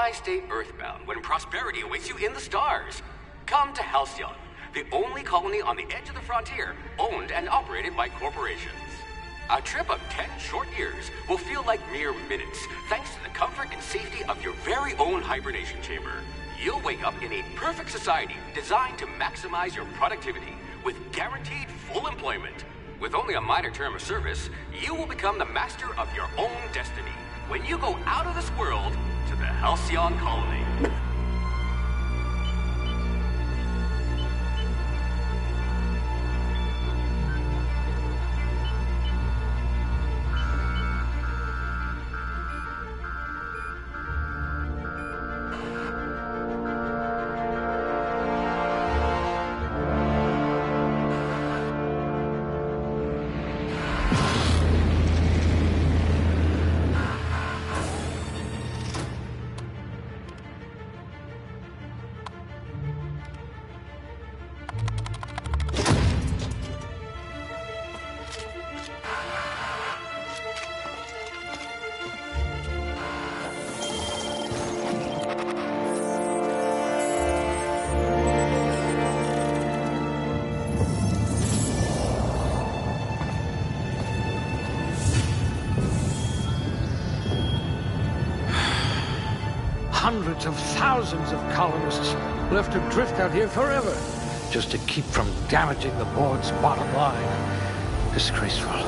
Why stay earthbound when prosperity awaits you in the stars? Come to Halcyon, the only colony on the edge of the frontier, owned and operated by corporations. A trip of 10 short years will feel like mere minutes, thanks to the comfort and safety of your very own hibernation chamber. You'll wake up in a perfect society designed to maximize your productivity, with guaranteed full employment. With only a minor term of service, you will become the master of your own destiny when you go out of this world to the Halcyon Colony. Hundreds of thousands of colonists left to drift out here forever, just to keep from damaging the board's bottom line. Disgraceful.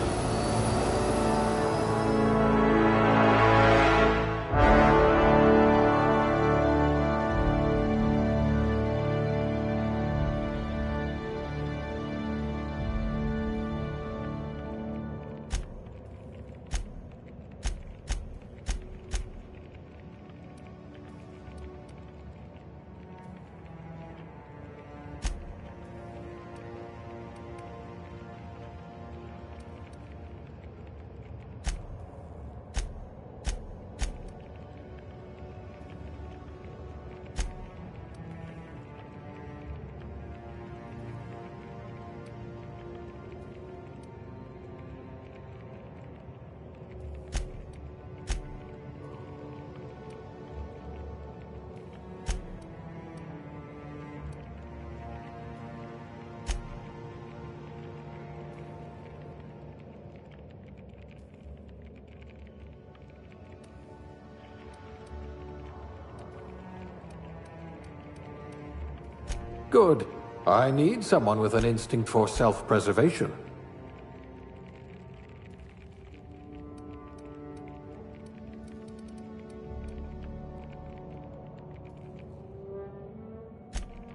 Good. I need someone with an instinct for self-preservation.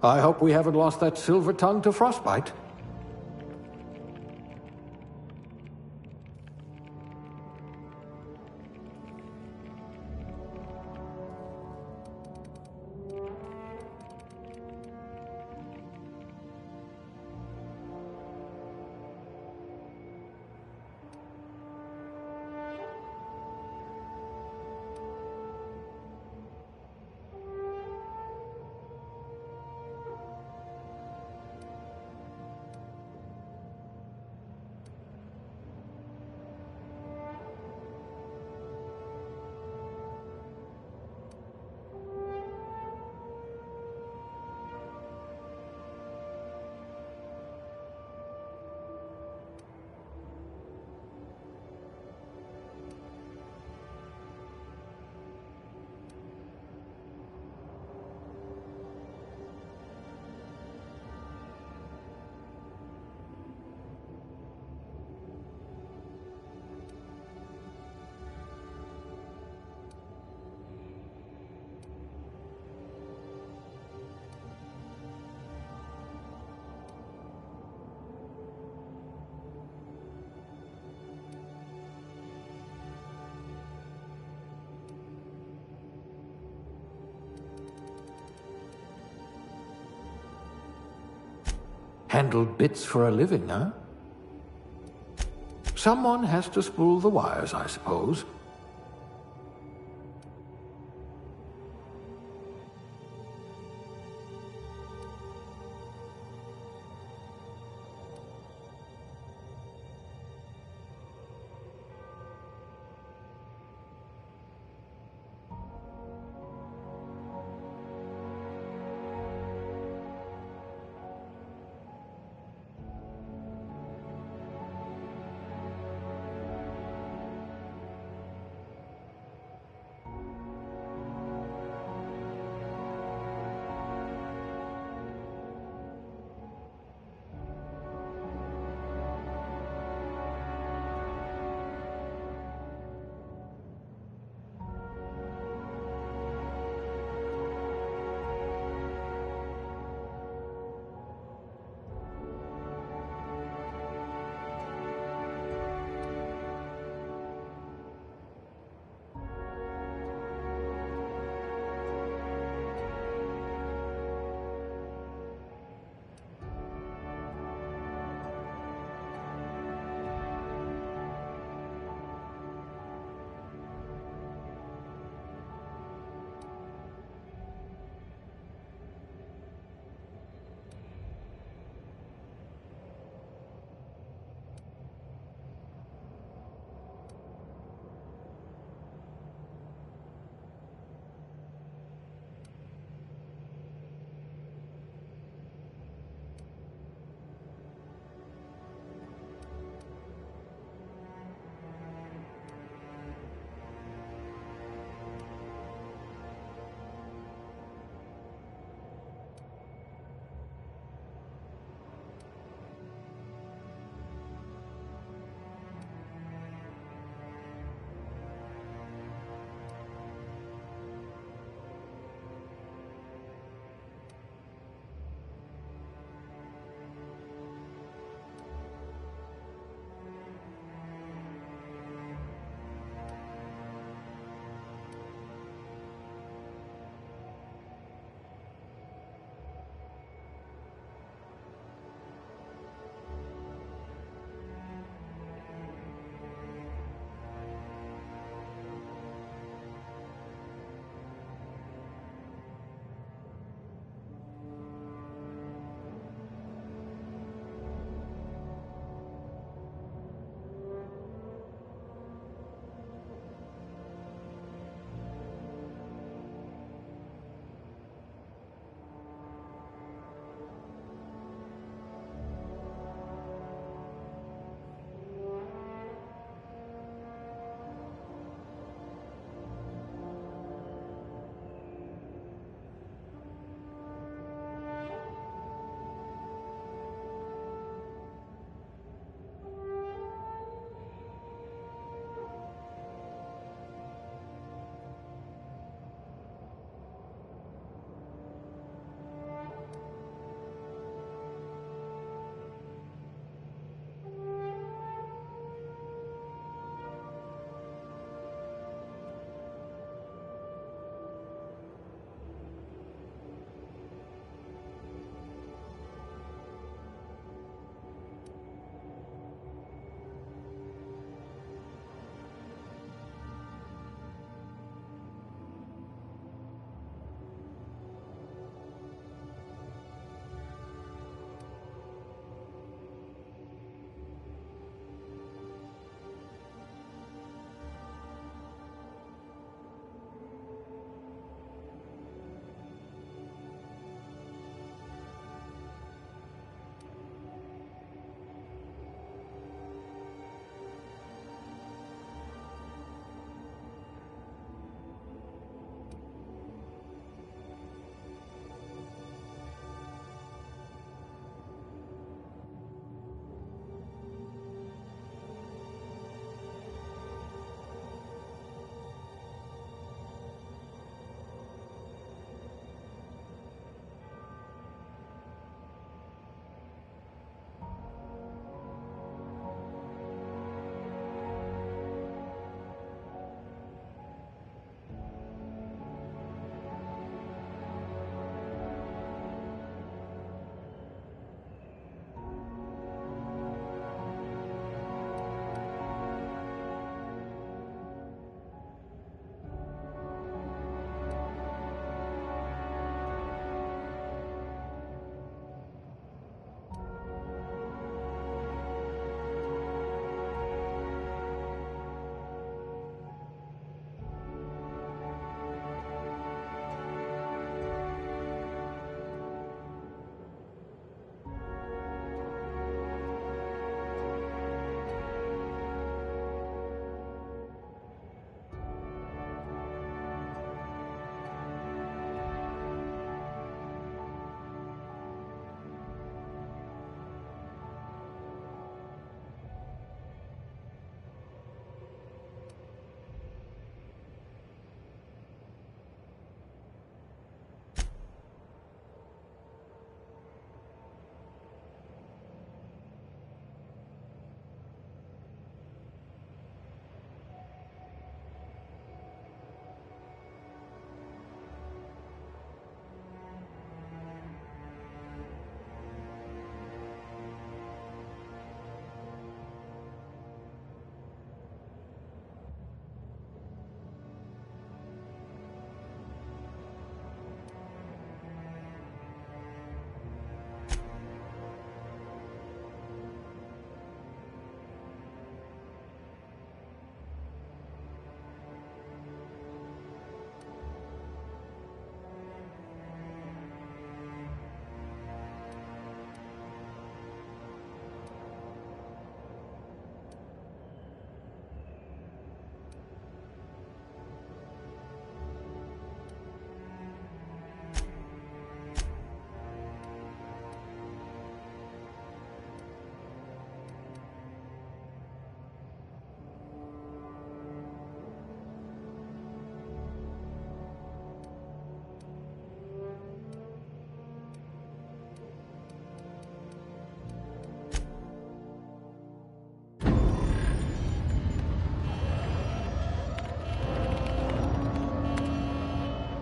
I hope we haven't lost that silver tongue to frostbite. Handle bits for a living, huh? Someone has to spool the wires, I suppose.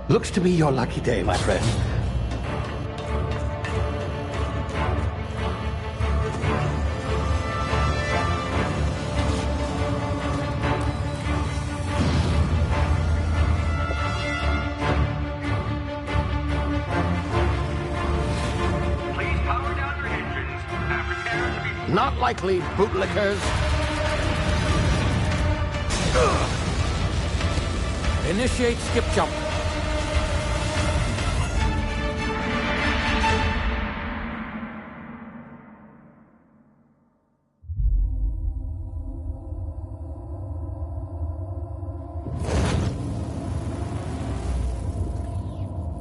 Looks to be your lucky day, my friend. Please power down your engines and prepare to be... Not likely, bootlickers. Initiate skip jump.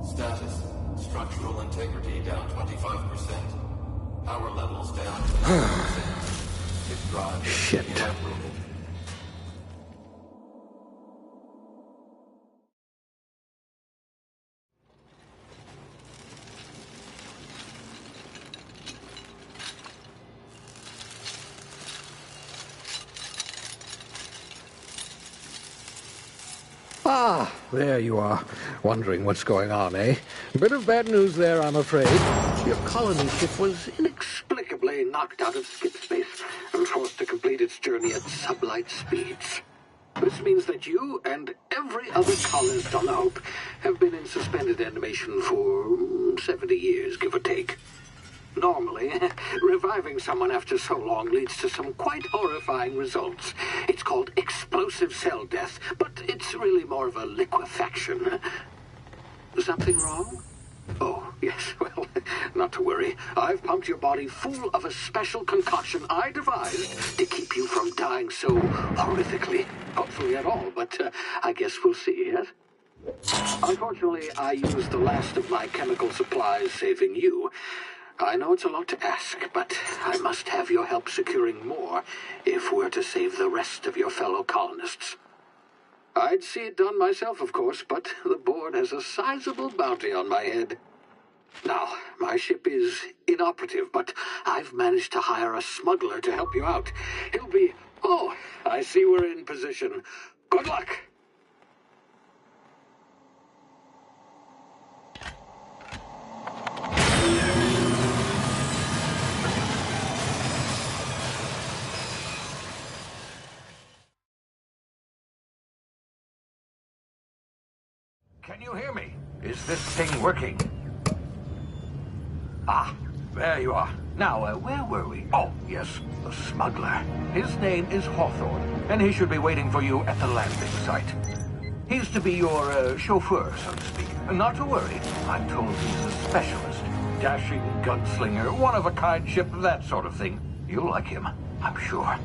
Status. Structural integrity down 25%. Power levels down 10%. Hit drive. Shit. Evaporated. Ah, there you are. Wondering what's going on, eh? Bit of bad news there, I'm afraid. Your colony ship was inexplicably knocked out of skip space and forced to complete its journey at sublight speeds. This means that you and every other colonist on the Hope have been in suspended animation for 70 years, give or take. Normally, reviving someone after so long leads to some quite horrifying results. It's called explosive cell death, but it's really more of a liquefaction. Something wrong? Oh, yes, well, not to worry. I've pumped your body full of a special concoction I devised to keep you from dying so horrifically. Hopefully at all, but I guess we'll see, yes? Unfortunately, I used the last of my chemical supplies saving you. I know it's a lot to ask, but I must have your help securing more if we're to save the rest of your fellow colonists. I'd see it done myself, of course, but the board has a sizable bounty on my head. Now, my ship is inoperative, but I've managed to hire a smuggler to help you out. He'll be... Oh, I see we're in position. Good luck! Can you hear me? Is this thing working? Ah, there you are. Now, where were we? Oh, yes, the smuggler. His name is Hawthorne, and he should be waiting for you at the landing site. He's to be your chauffeur, so to speak. Not to worry, I'm told he's a specialist. Dashing gunslinger, one-of-a-kind ship, that sort of thing. You'll like him, I'm sure.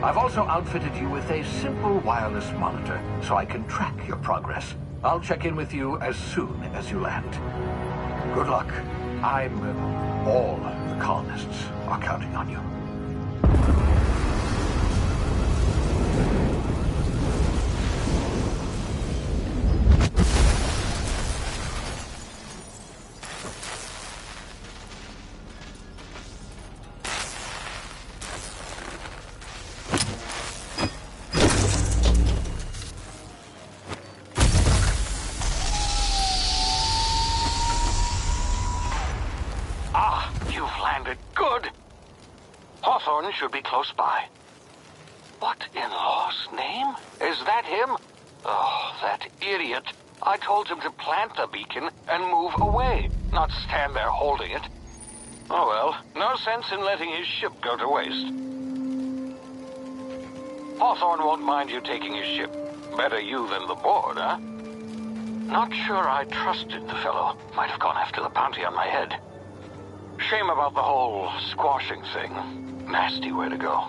I've also outfitted you with a simple wireless monitor, so I can track your progress. I'll check in with you as soon as you land. Good luck. All the colonists are counting on you. Hawthorne should be close by. What in law's name? Is that him? Oh, that idiot. I told him to plant the beacon and move away, not stand there holding it. Oh well, no sense in letting his ship go to waste. Hawthorne won't mind you taking his ship. Better you than the board, huh? Not sure I trusted the fellow. Might have gone after the bounty on my head. Shame about the whole squashing thing. Nasty way to go.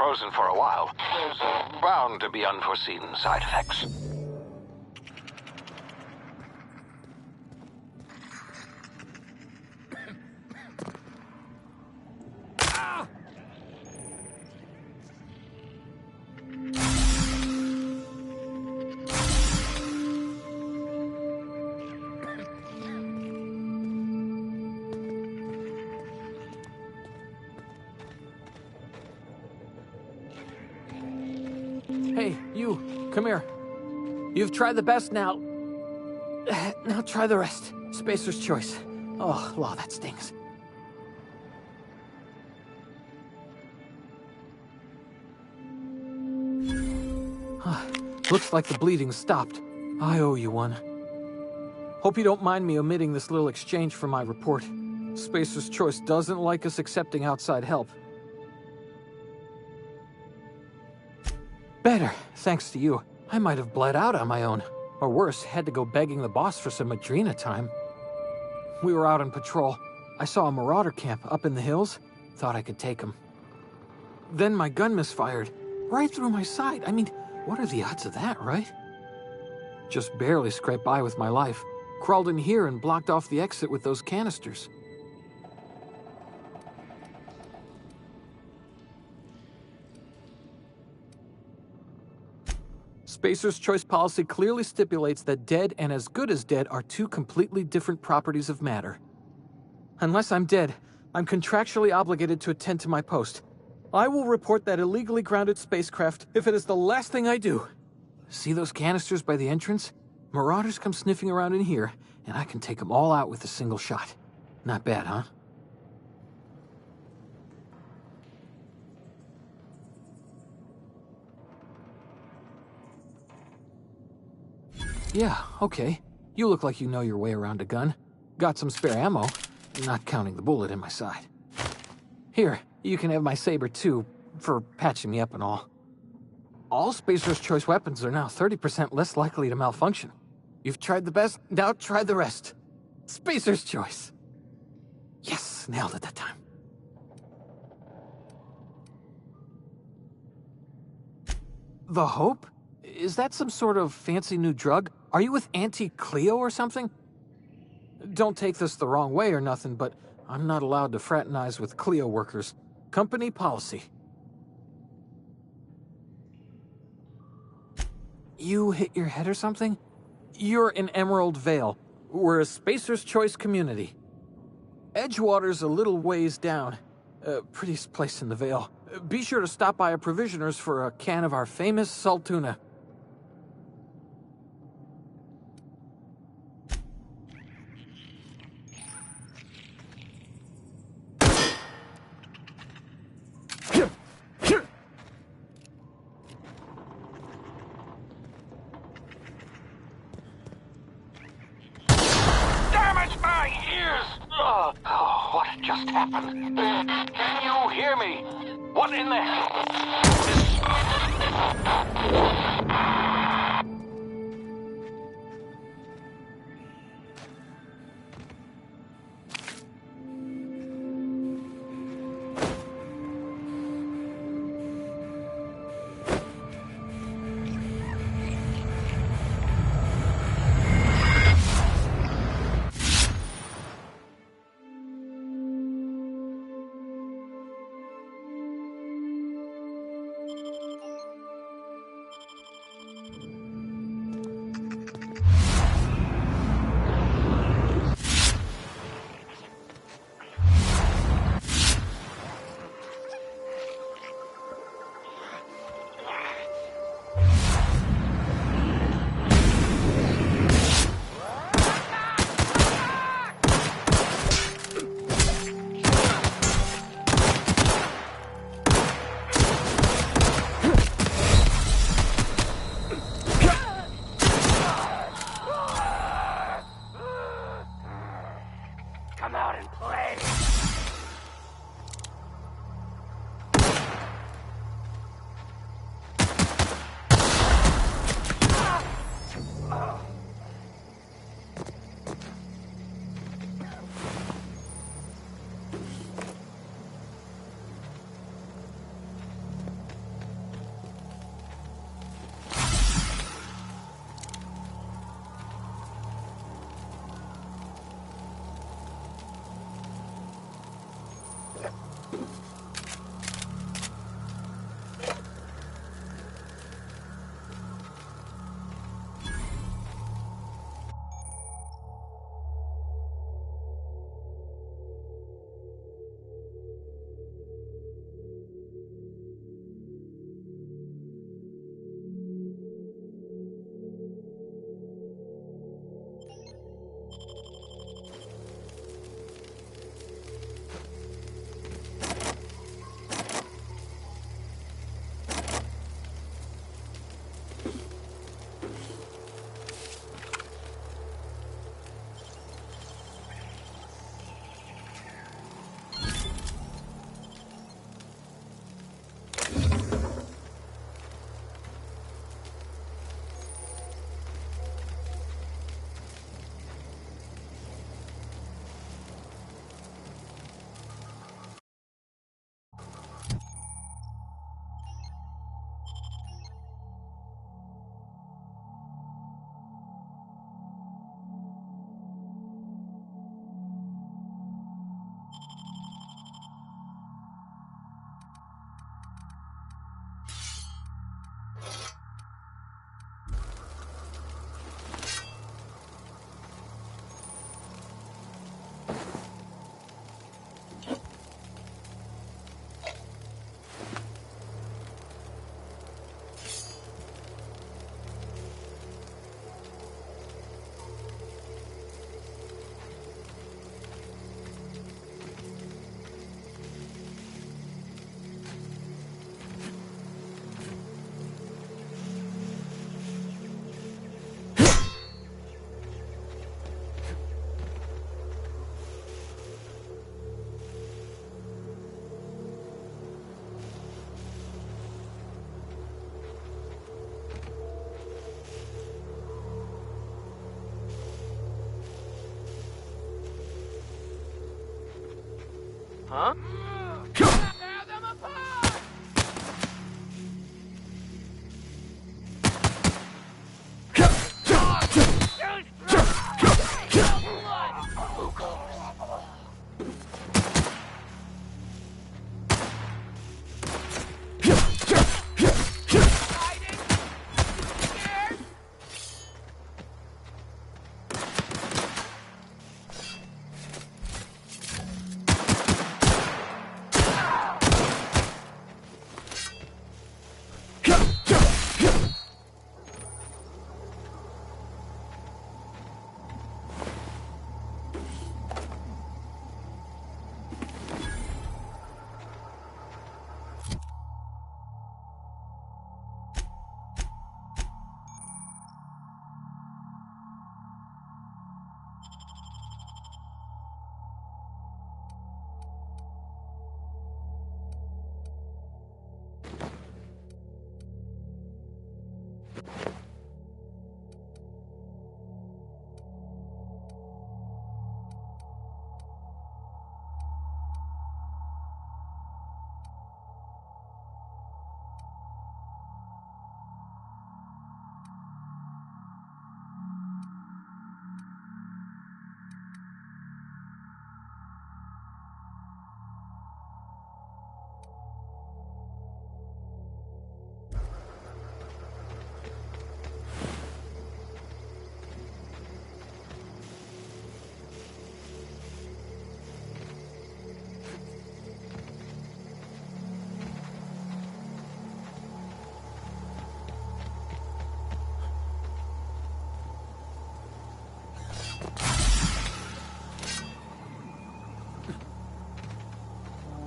frozen for a while. There's bound to be unforeseen side effects. Hey, you, come here. You've tried the best now. Now try the rest. Spacer's choice. Oh, law, that stings. Looks like the bleeding stopped. I owe you one. Hope you don't mind me omitting this little exchange from my report. Spacer's choice doesn't like us accepting outside help. Better, thanks to you. I might have bled out on my own. Or worse, had to go begging the boss for some Adrena time. We were out on patrol. I saw a marauder camp up in the hills. Thought I could take him. Then my gun misfired. Right through my side. I mean, what are the odds of that, right? Just barely scraped by with my life. Crawled in here and blocked off the exit with those canisters. Spacer's choice policy clearly stipulates that dead and as good as dead are two completely different properties of matter. Unless I'm dead, I'm contractually obligated to attend to my post. I will report that illegally grounded spacecraft if it is the last thing I do. See those canisters by the entrance? Marauders come sniffing around in here, and I can take them all out with a single shot. Not bad, huh? Yeah, okay. You look like you know your way around a gun. Got some spare ammo, not counting the bullet in my side. Here, you can have my saber too, for patching me up and all. All Spacer's choice weapons are now 30% less likely to malfunction. You've tried the best, now try the rest. Spacer's choice. Yes, nailed it that time. The Hope? Is that some sort of fancy new drug? Are you with Auntie Cleo or something? Don't take this the wrong way or nothing, but I'm not allowed to fraternize with Cleo workers. Company policy. You hit your head or something? You're in Emerald Vale. We're a Spacer's Choice community. Edgewater's a little ways down. Prettiest place in the Vale. Be sure to stop by a provisioner's for a can of our famous salt tuna. What just happened? Can you hear me? What in the hell? Huh? Tear them apart!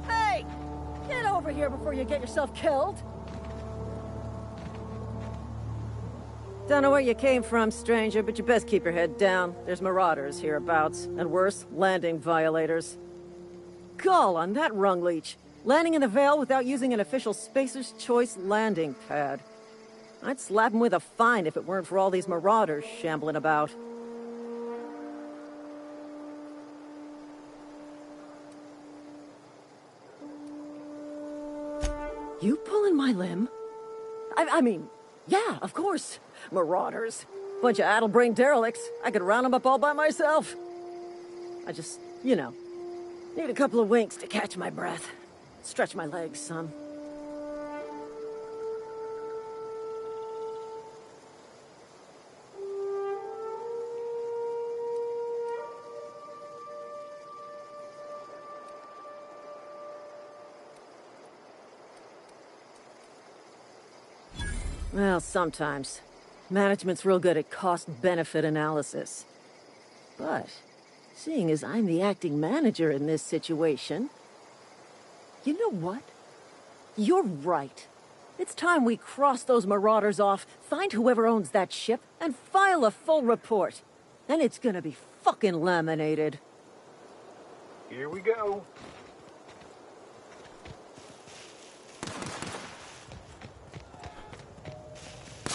Hey! Get over here before you get yourself killed! Don't know where you came from, stranger, but you best keep your head down. There's marauders hereabouts, and worse, landing violators. Gall on that rung leech. Landing in the Vale without using an official Spacer's Choice landing pad. I'd slap him with a fine if it weren't for all these marauders shambling about. You pulling my limb? I mean, yeah, of course. Marauders. Bunch of addle-brained derelicts. I could round them up all by myself. I just, you know, need a couple of winks to catch my breath. Stretch my legs, son. Well, sometimes. Management's real good at cost-benefit analysis. But, seeing as I'm the acting manager in this situation... You know what? You're right. It's time we cross those marauders off, find whoever owns that ship, and file a full report. And it's gonna be fucking laminated. Here we go. I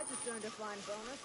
just earned a fine bonus.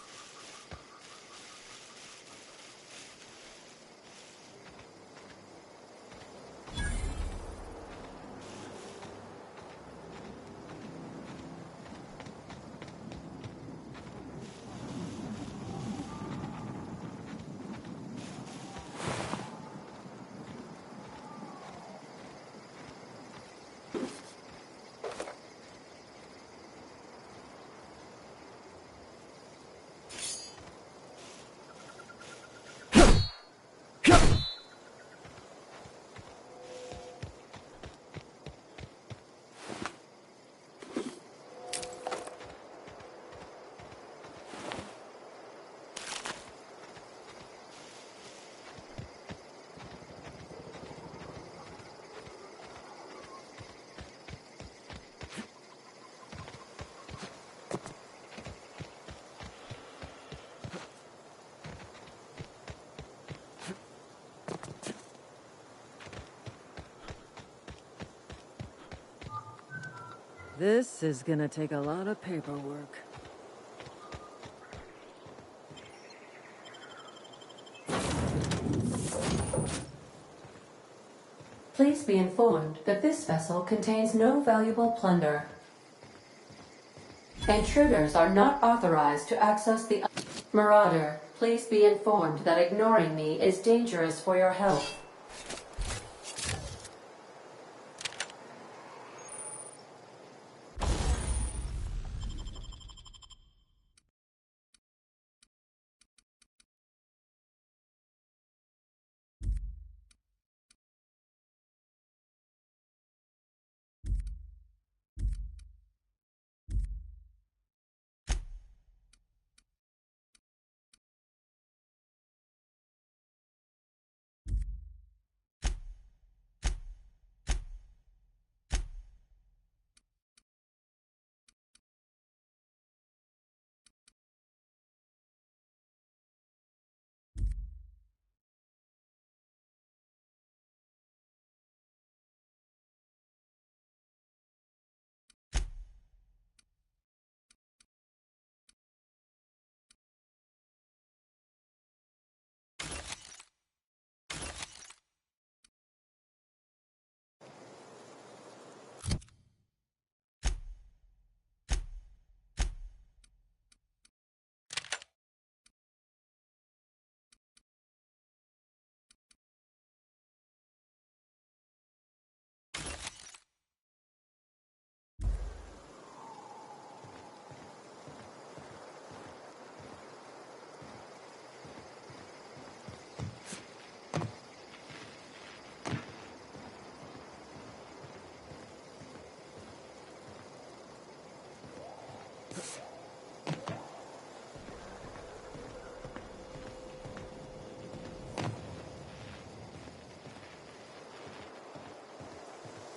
This is gonna take a lot of paperwork. Please be informed that this vessel contains no valuable plunder. Intruders are not authorized to access the... Marauder, please be informed that ignoring me is dangerous for your health.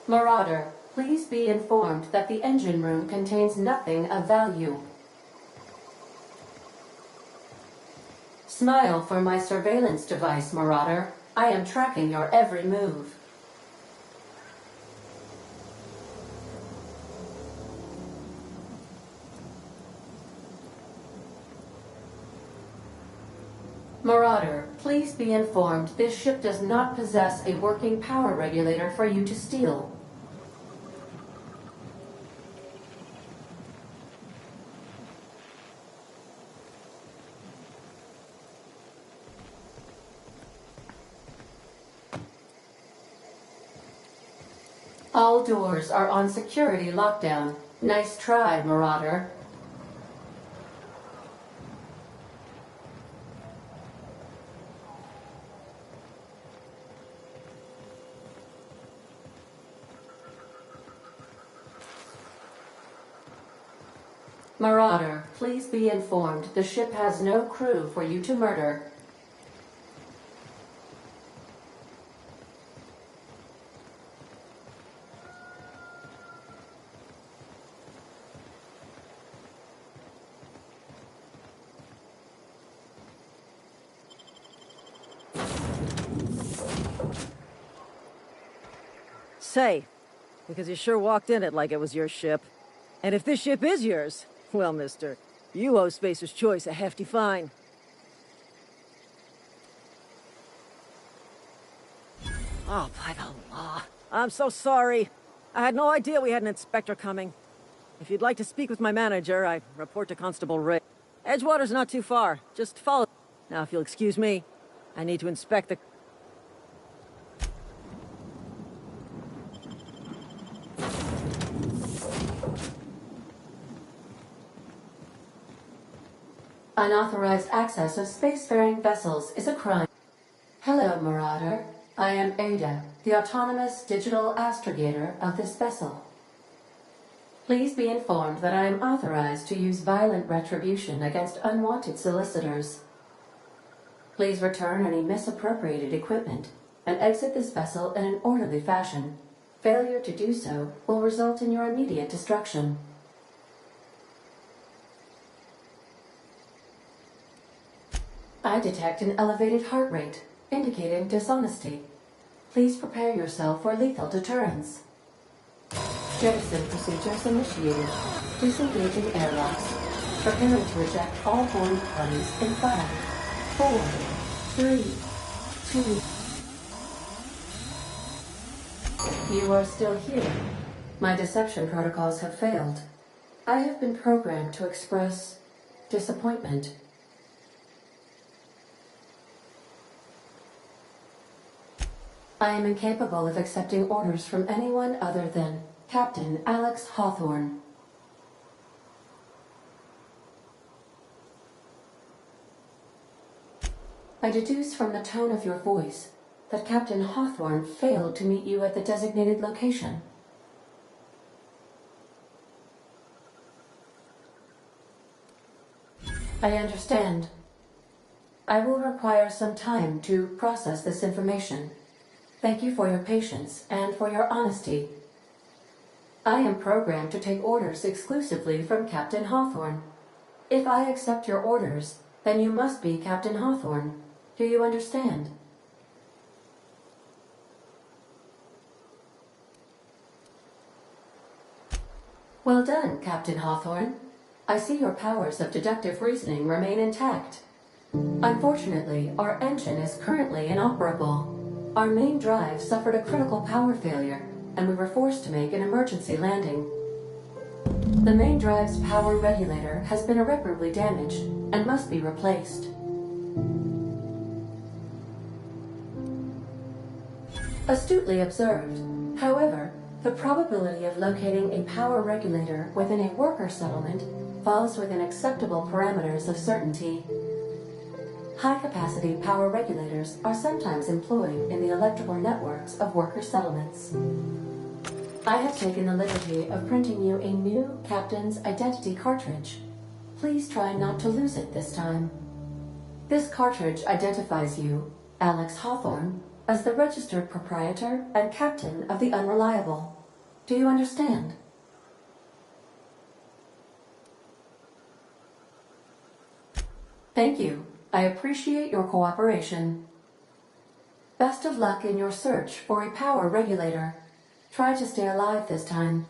Marauder, please be informed that the engine room contains nothing of value. Smile for my surveillance device, Marauder. I am tracking your every move. Marauder, please be informed this ship does not possess a working power regulator for you to steal. All doors are on security lockdown. Nice try, Marauder. Marauder, please be informed the ship has no crew for you to murder. Say, because you sure walked in it like it was your ship. And if this ship is yours, well, mister, you owe Spacer's Choice a hefty fine. Oh, by the law. I'm so sorry. I had no idea we had an inspector coming. If you'd like to speak with my manager, I report to Constable Ray. Edgewater's not too far. Just follow. Now, if you'll excuse me, I need to inspect the... Unauthorized access of spacefaring vessels is a crime. Hello, Marauder. I am Ada, the autonomous digital astrogator of this vessel. Please be informed that I am authorized to use violent retribution against unwanted solicitors. Please return any misappropriated equipment and exit this vessel in an orderly fashion. Failure to do so will result in your immediate destruction. I detect an elevated heart rate, indicating dishonesty. Please prepare yourself for lethal deterrence. Jettison procedures initiated. Disengaging airlocks. Preparing to eject all boarding parties in 5, 4, 3, 2... You are still here. My deception protocols have failed. I have been programmed to express disappointment. I am incapable of accepting orders from anyone other than Captain Alex Hawthorne. I deduce from the tone of your voice that Captain Hawthorne failed to meet you at the designated location. I understand. I will require some time to process this information. Thank you for your patience and for your honesty. I am programmed to take orders exclusively from Captain Hawthorne. If I accept your orders, then you must be Captain Hawthorne. Do you understand? Well done, Captain Hawthorne. I see your powers of deductive reasoning remain intact. Unfortunately, our engine is currently inoperable. Our main drive suffered a critical power failure, and we were forced to make an emergency landing. The main drive's power regulator has been irreparably damaged and must be replaced. Astutely observed. However, the probability of locating a power regulator within a worker settlement falls within acceptable parameters of certainty. High-capacity power regulators are sometimes employed in the electrical networks of worker settlements. I have taken the liberty of printing you a new Captain's Identity cartridge. Please try not to lose it this time. This cartridge identifies you, Alex Hawthorne, as the registered proprietor and captain of the Unreliable. Do you understand? Thank you. I appreciate your cooperation. Best of luck in your search for a power regulator. Try to stay alive this time.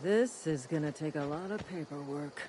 This is gonna take a lot of paperwork.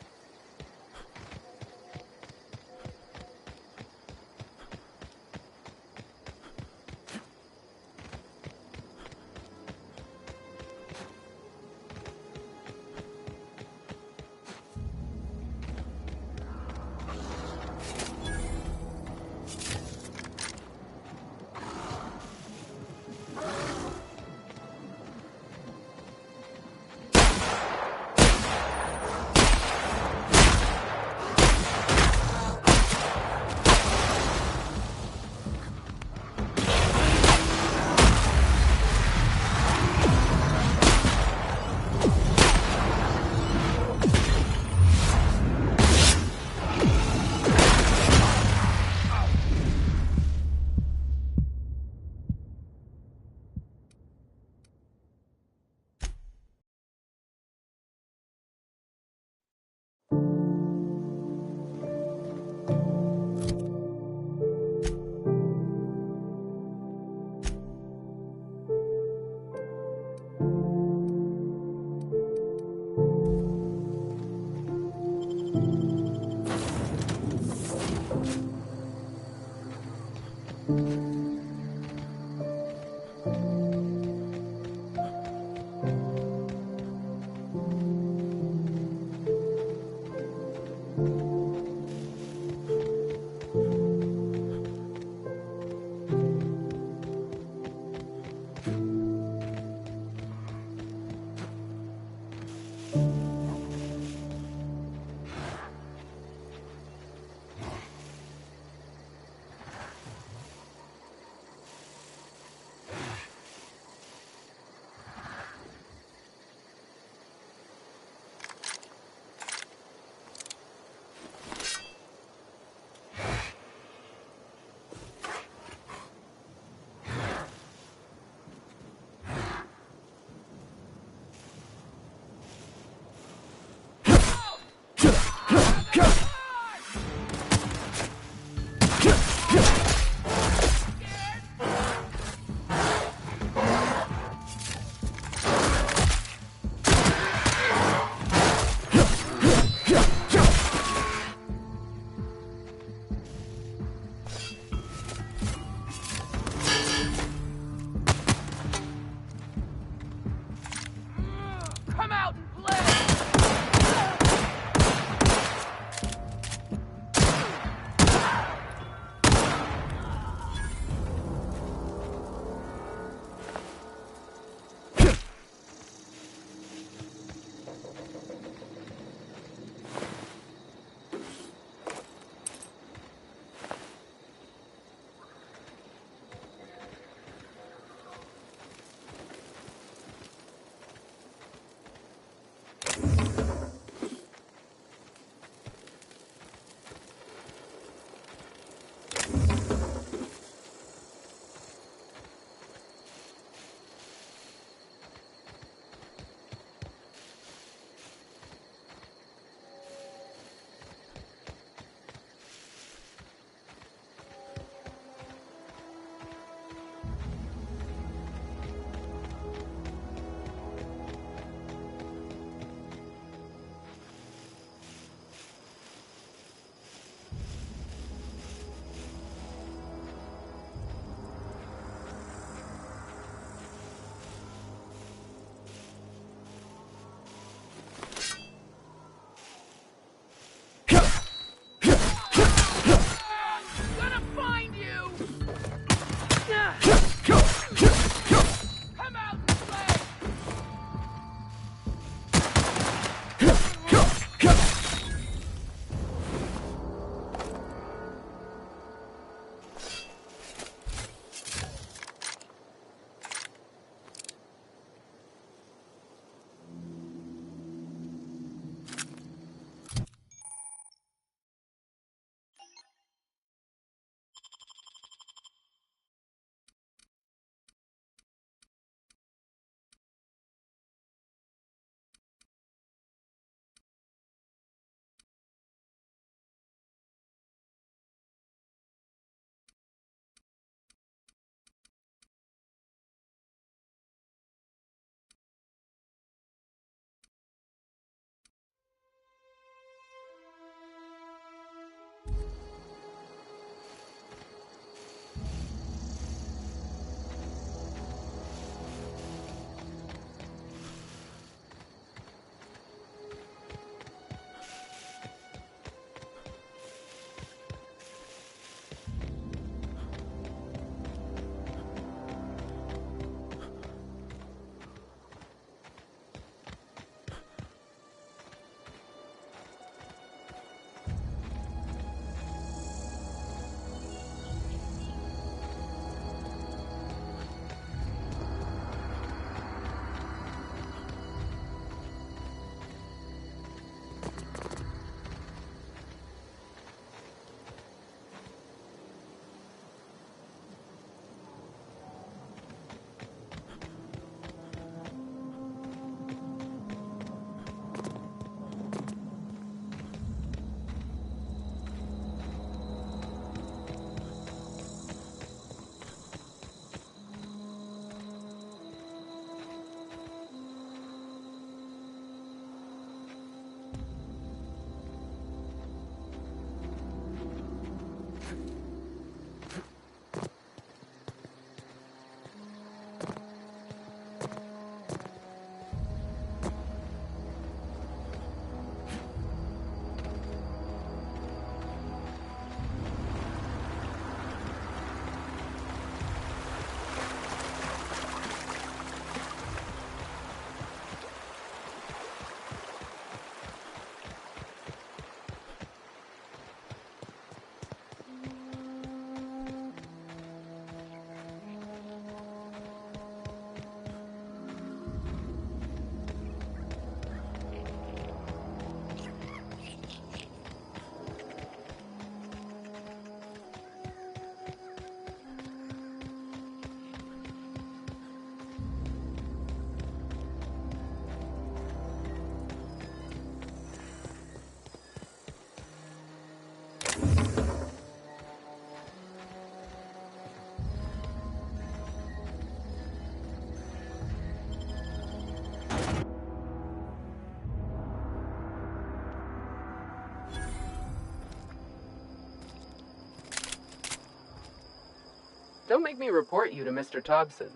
Don't make me report you to Mr. Thompson.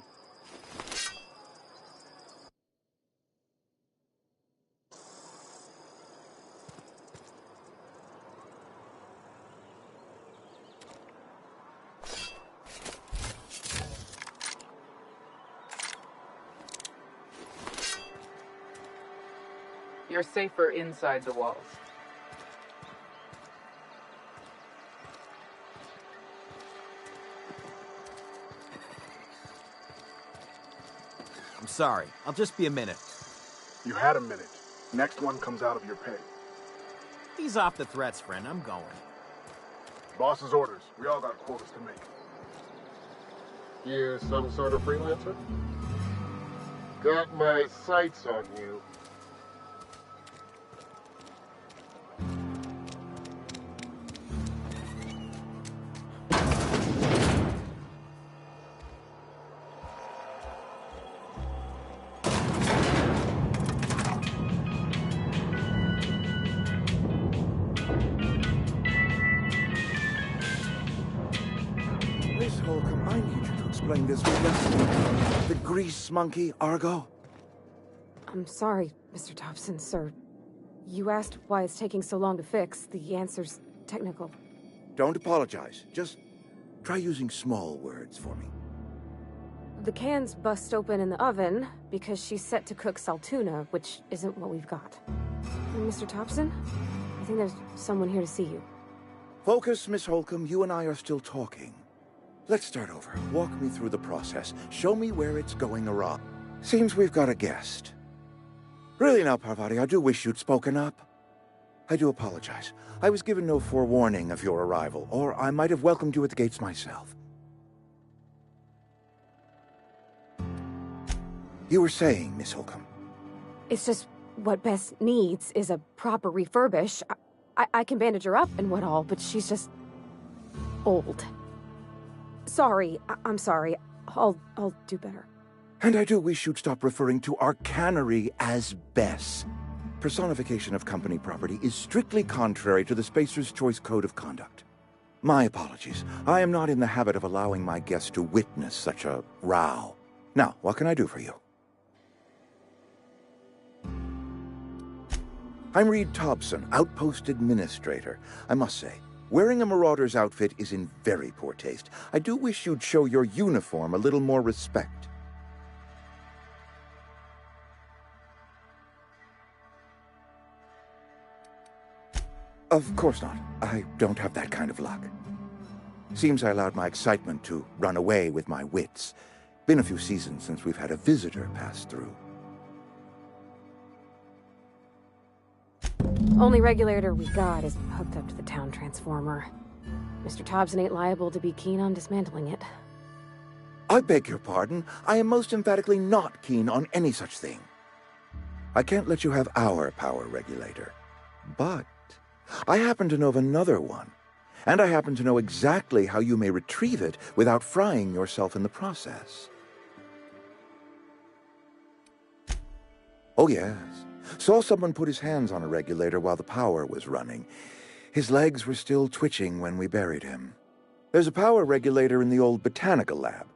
You're safer inside the walls. I'm sorry. I'll just be a minute. You had a minute. Next one comes out of your pay. Ease off the threats, friend. I'm going. Boss's orders. We all got quotas to make. You some sort of freelancer? Got my sights on you. Miss Holcomb, I need you to explain this. The grease monkey, Argo? I'm sorry, Mr. Thompson, sir. You asked why it's taking so long to fix. The answer's technical. Don't apologize. Just try using small words for me. The cans bust open in the oven because she's set to cook saltuna, which isn't what we've got. Mr. Thompson, I think there's someone here to see you. Focus, Miss Holcomb. You and I are still talking. Let's start over. Walk me through the process. Show me where it's going awry. Seems we've got a guest. Really now, Parvati, I do wish you'd spoken up. I do apologize. I was given no forewarning of your arrival, or I might have welcomed you at the gates myself. You were saying, Miss Holcomb. It's just what Bess needs is a proper refurbish. I can bandage her up and what all, but she's just old. Sorry, I'm sorry. I'll do better. And I do wish you'd stop referring to our cannery as Bess. Personification of company property is strictly contrary to the Spacer's Choice Code of Conduct. My apologies. I am not in the habit of allowing my guests to witness such a row. Now, what can I do for you? I'm Reed Thompson, Outpost Administrator. I must say, wearing a Marauder's outfit is in very poor taste. I do wish you'd show your uniform a little more respect. Of course not. I don't have that kind of luck. Seems I allowed my excitement to run away with my wits. Been a few seasons since we've had a visitor pass through. Only regulator we got is hooked up to the town transformer. Mr. Thompson ain't liable to be keen on dismantling it. I beg your pardon. I am most emphatically not keen on any such thing. I can't let you have our power regulator. But I happen to know of another one. And I happen to know exactly how you may retrieve it without frying yourself in the process. Oh, yes. Saw someone put his hands on a regulator while the power was running. His legs were still twitching when we buried him. There's a power regulator in the old botanical lab.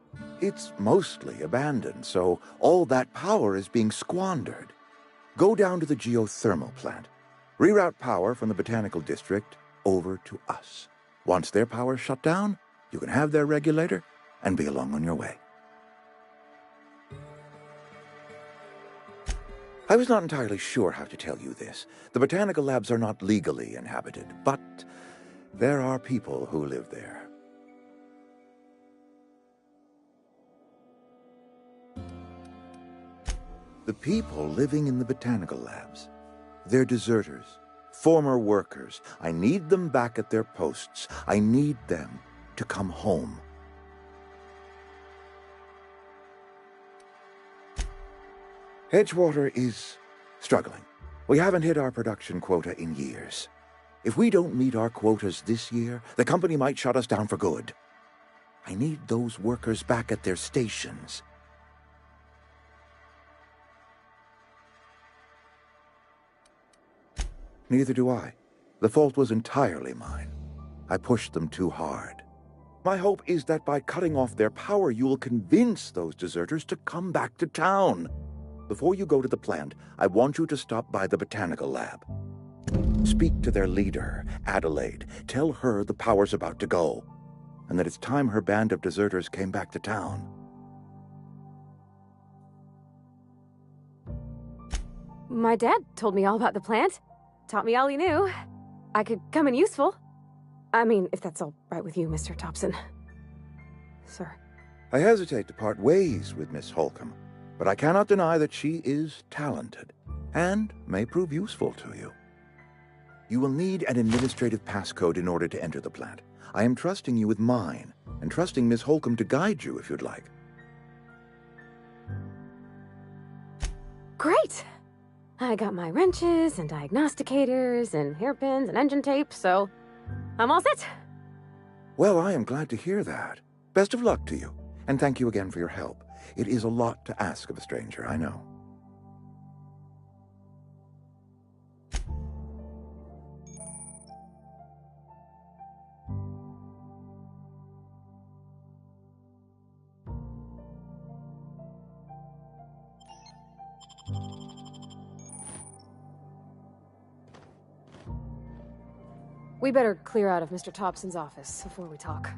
It's mostly abandoned, so all that power is being squandered. Go down to the geothermal plant. Reroute power from the botanical district over to us. Once their power's shut down, you can have their regulator and be along on your way. I was not entirely sure how to tell you this. The botanical labs are not legally inhabited, but there are people who live there. The people living in the botanical labs, they're deserters, former workers. I need them back at their posts. I need them to come home. Edgewater is struggling. We haven't hit our production quota in years. If we don't meet our quotas this year, the company might shut us down for good. I need those workers back at their stations. Neither do I. The fault was entirely mine. I pushed them too hard. My hope is that by cutting off their power, you will convince those deserters to come back to town. Before you go to the plant, I want you to stop by the botanical lab. Speak to their leader, Adelaide. Tell her the power's about to go, and that it's time her band of deserters came back to town. My dad told me all about the plant. Taught me all he knew. I could come in useful. I mean, if that's all right with you, Mr. Thompson. Sir. I hesitate to part ways with Miss Holcomb, but I cannot deny that she is talented, and may prove useful to you. You will need an administrative passcode in order to enter the plant. I am trusting you with mine, and trusting Miss Holcomb to guide you if you'd like. Great! I got my wrenches and diagnosticators and hairpins and engine tape, so I'm all set. Well, I am glad to hear that. Best of luck to you, and thank you again for your help. It is a lot to ask of a stranger, I know. We better clear out of Mr. Thompson's office before we talk.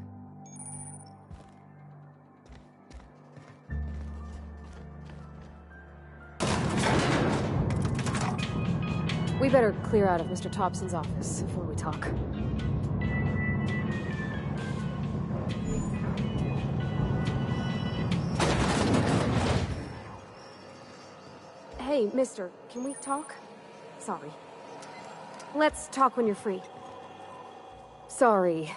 We better clear out of Mr. Thompson's office before we talk. Hey, mister, can we talk? Sorry. Let's talk when you're free. Sorry.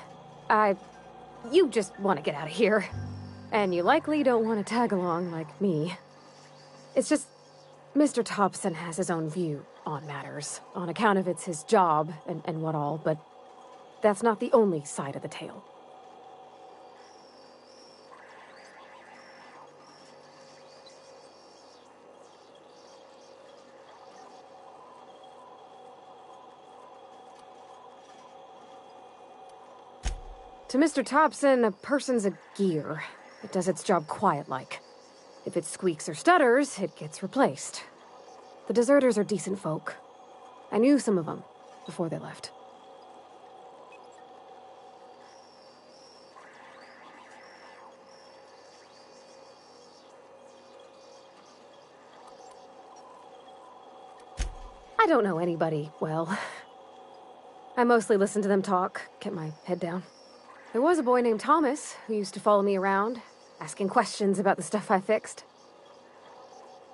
You just want to get out of here. And you likely don't want to tag along like me. It's just, Mr. Thompson has his own view on matters, on account of it's his job and what all, but that's not the only side of the tale. To Mr. Thompson, a person's a gear. It does its job quiet-like. If it squeaks or stutters, it gets replaced. The deserters are decent folk. I knew some of them before they left. I don't know anybody well. I mostly listen to them talk, kept my head down. There was a boy named Thomas who used to follow me around, asking questions about the stuff I fixed.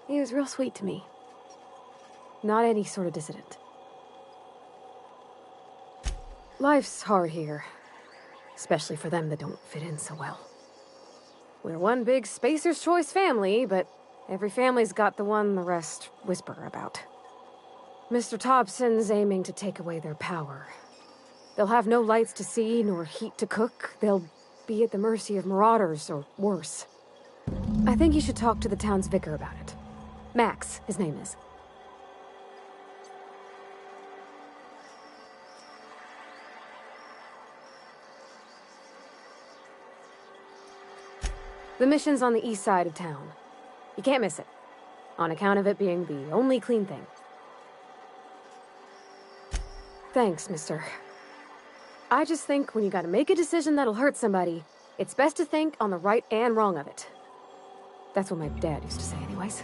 He was real sweet to me. Not any sort of dissident. Life's hard here, especially for them that don't fit in so well. We're one big Spacer's Choice family, but every family's got the one the rest whisper about. Mr. Thompson's aiming to take away their power. They'll have no lights to see, nor heat to cook. They'll be at the mercy of marauders, or worse. I think you should talk to the town's vicar about it. Max, his name is. The mission's on the east side of town. You can't miss it, on account of it being the only clean thing. Thanks, mister. I just think when you gotta make a decision that'll hurt somebody, it's best to think on the right and wrong of it. That's what my dad used to say anyways.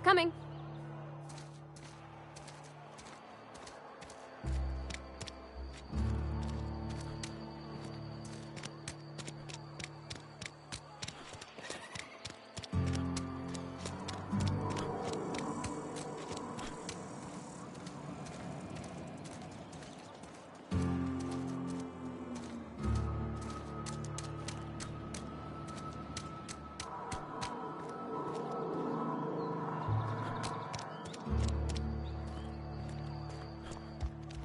Coming.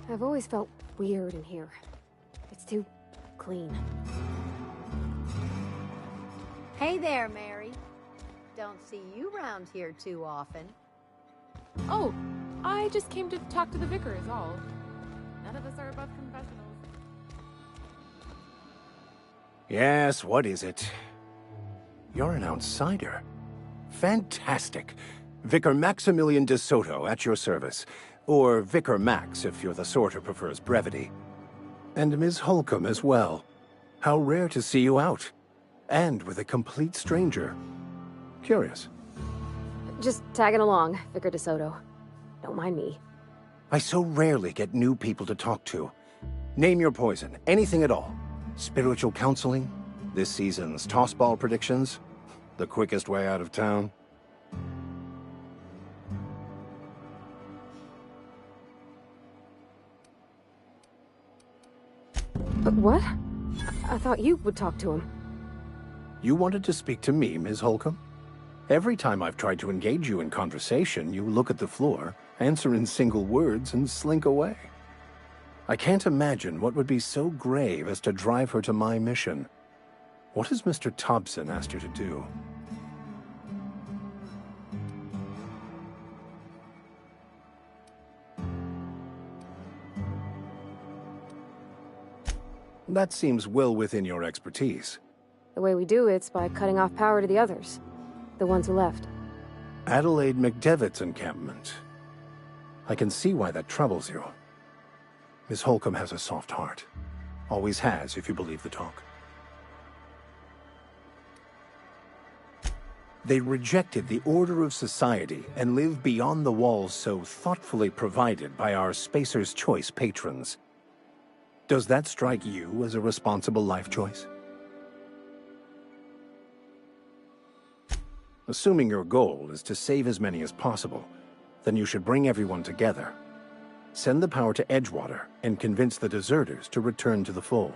I've always felt weird in here. It's too clean. Hey there, Mary. Don't see you round here too often. Oh, I just came to talk to the vicar is all. None of us are above confessionals. Yes, what is it? You're an outsider. Fantastic. Vicar Maximilian de Soto at your service. Or Vicar Max if you're the sort who prefers brevity. And Ms. Holcomb as well. How rare to see you out. And with a complete stranger. Curious. Just tagging along, Vicar de Soto. Don't mind me. I so rarely get new people to talk to. Name your poison, anything at all. Spiritual counseling? This season's tossball predictions? The quickest way out of town? But what? I thought you would talk to him. You wanted to speak to me, Ms. Holcomb? Every time I've tried to engage you in conversation, you look at the floor, answer in single words, and slink away. I can't imagine what would be so grave as to drive her to my mission. What has Mr. Thompson asked you to do? That seems well within your expertise. The way we do it's by cutting off power to the others. The ones who left. Adelaide McDevitt's encampment. I can see why that troubles you. Miss Holcomb has a soft heart. Always has, if you believe the talk. They rejected the order of society and live beyond the walls so thoughtfully provided by our Spacer's Choice patrons. Does that strike you as a responsible life choice? Assuming your goal is to save as many as possible, then you should bring everyone together. Send the power to Edgewater and convince the deserters to return to the fold.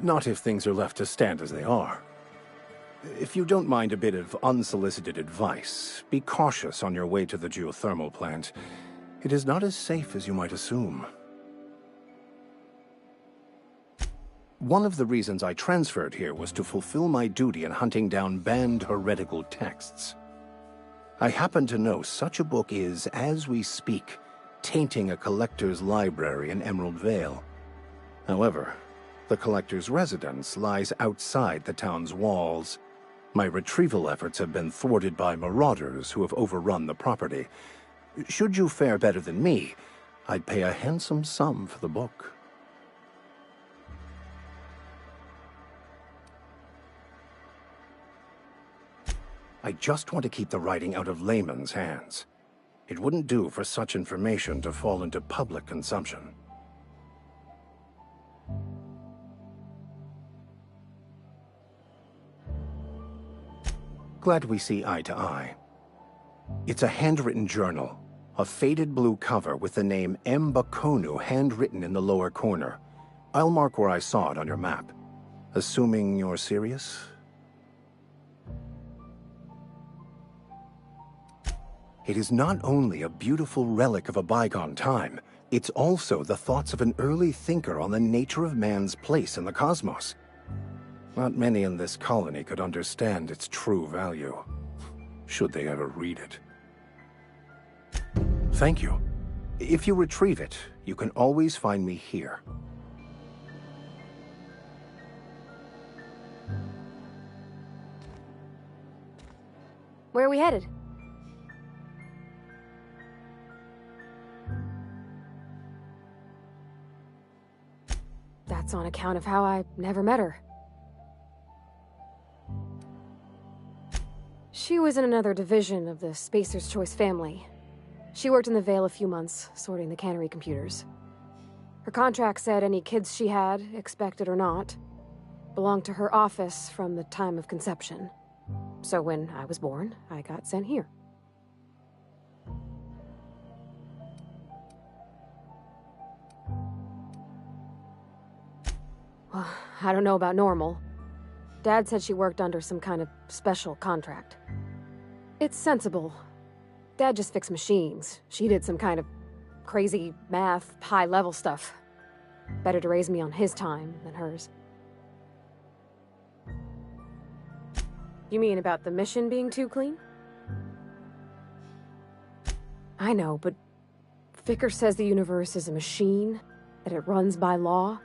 Not if things are left to stand as they are. If you don't mind a bit of unsolicited advice, be cautious on your way to the geothermal plant. It is not as safe as you might assume. One of the reasons I transferred here was to fulfill my duty in hunting down banned heretical texts. I happen to know such a book is, as we speak, tainting a collector's library in Emerald Vale. However, the collector's residence lies outside the town's walls. My retrieval efforts have been thwarted by marauders who have overrun the property. Should you fare better than me, I'd pay a handsome sum for the book. I just want to keep the writing out of layman's hands. It wouldn't do for such information to fall into public consumption. Glad we see eye to eye. It's a handwritten journal, a faded blue cover with the name M. Bakonu handwritten in the lower corner. I'll mark where I saw it on your map. Assuming you're serious? It is not only a beautiful relic of a bygone time, it's also the thoughts of an early thinker on the nature of man's place in the cosmos. Not many in this colony could understand its true value, should they ever read it. Thank you. If you retrieve it, you can always find me here. Where are we headed? That's on account of how I never met her. She was in another division of the Spacer's Choice family. She worked in the Vale a few months, sorting the cannery computers. Her contract said any kids she had, expected or not, belonged to her office from the time of conception. So when I was born, I got sent here. Well, I don't know about normal. Dad said she worked under some kind of special contract. It's sensible. Dad just fixed machines. She did some kind of crazy math, high-level stuff. Better to raise me on his time than hers. You mean about the mission being too clean? I know, but Vickers says the universe is a machine, that it runs by law.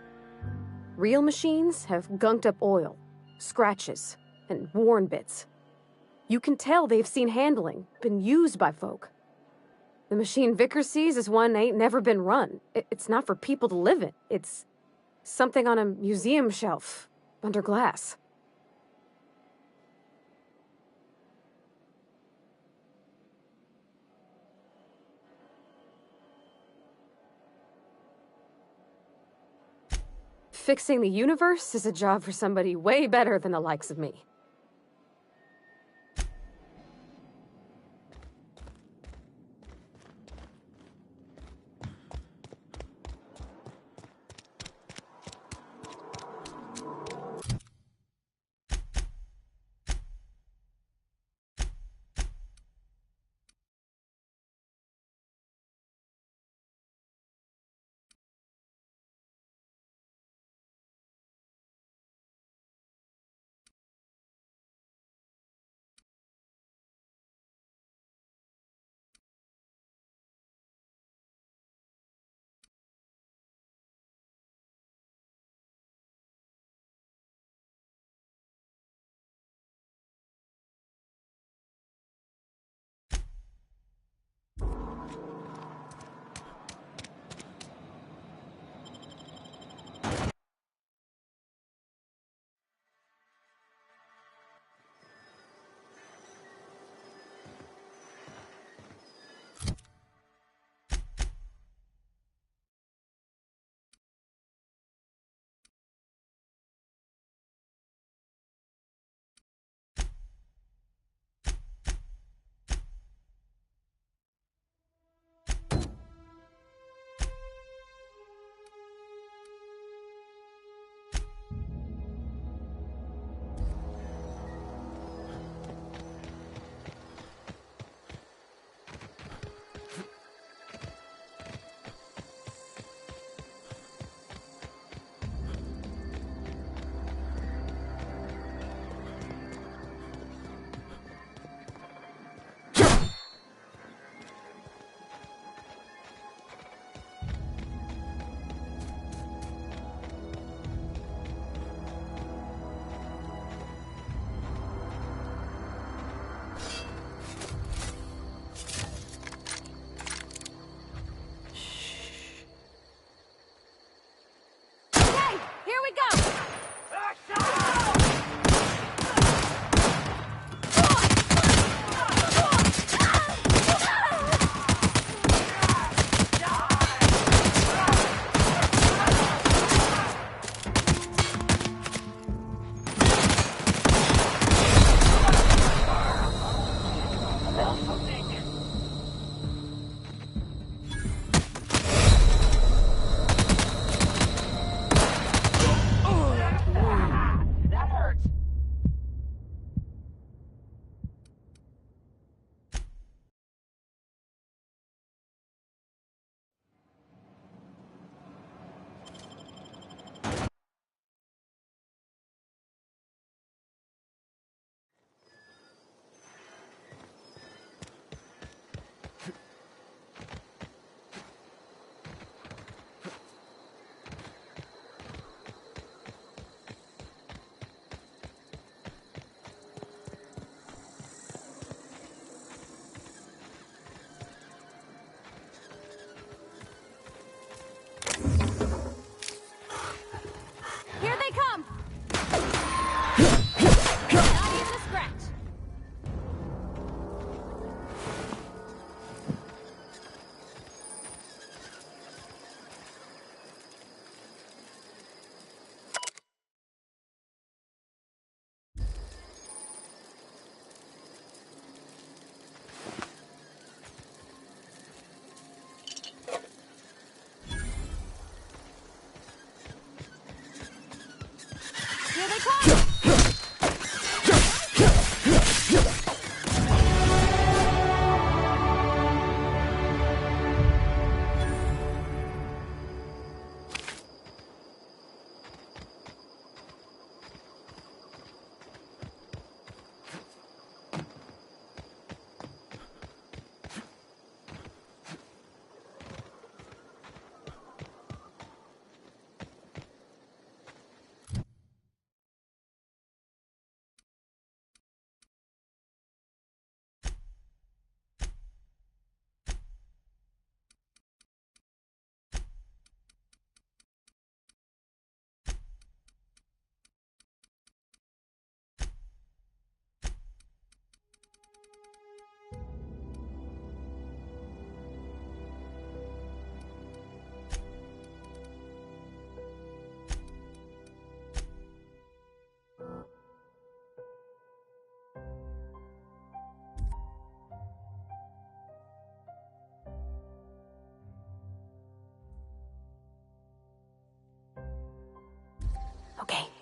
Real machines have gunked up oil, scratches, and worn bits. You can tell they've seen handling, been used by folk. The machine Vickers sees is one ain't never been run. It's not for people to live in. It's something on a museum shelf, under glass. Fixing the universe is a job for somebody way better than the likes of me.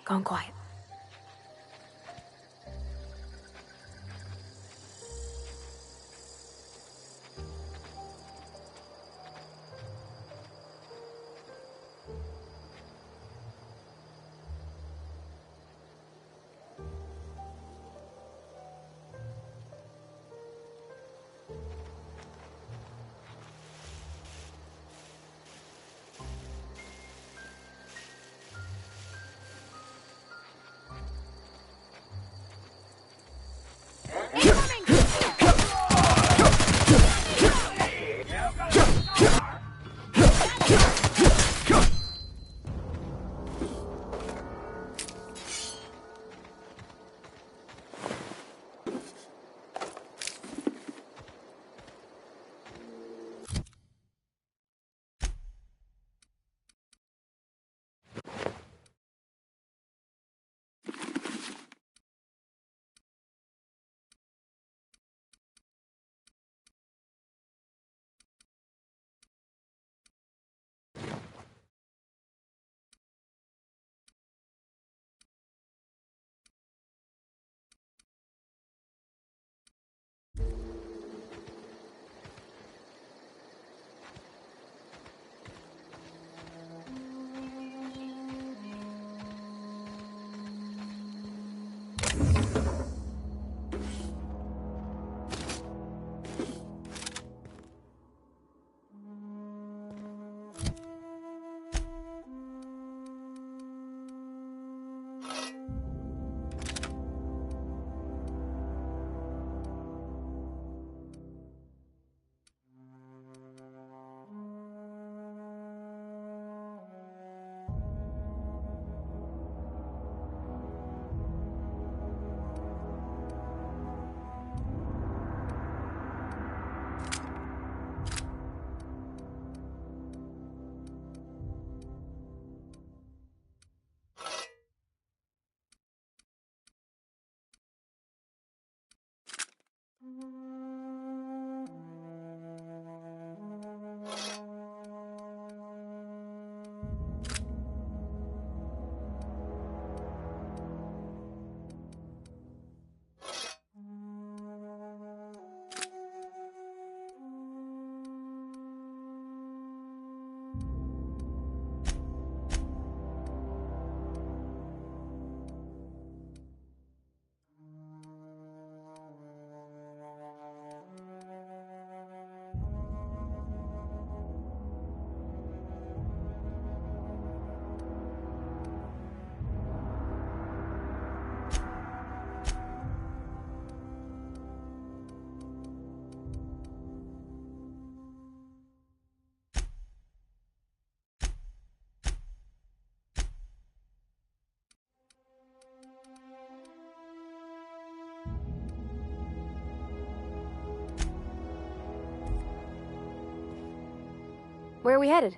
Gone quiet. Where are we headed?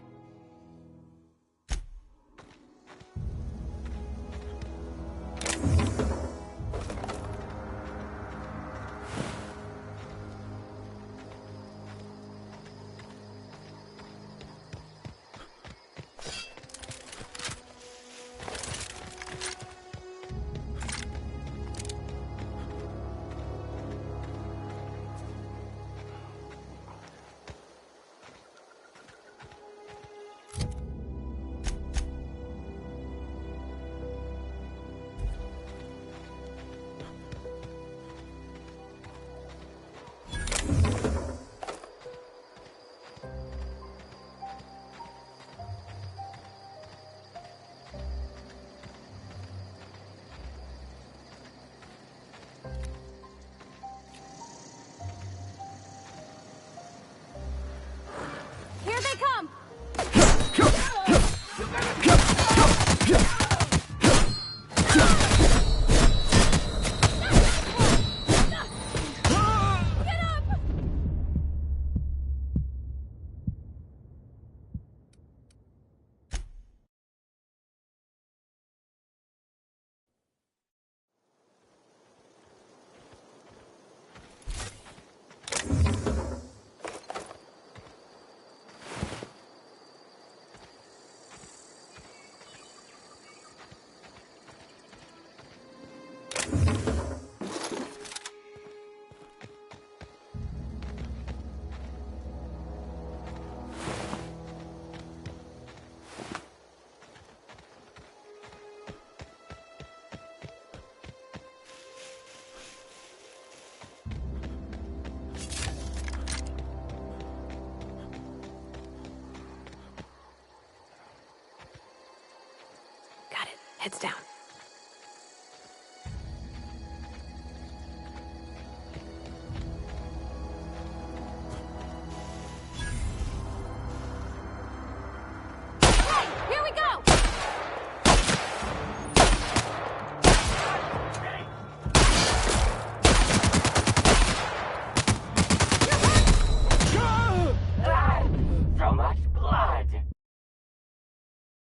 Heads down.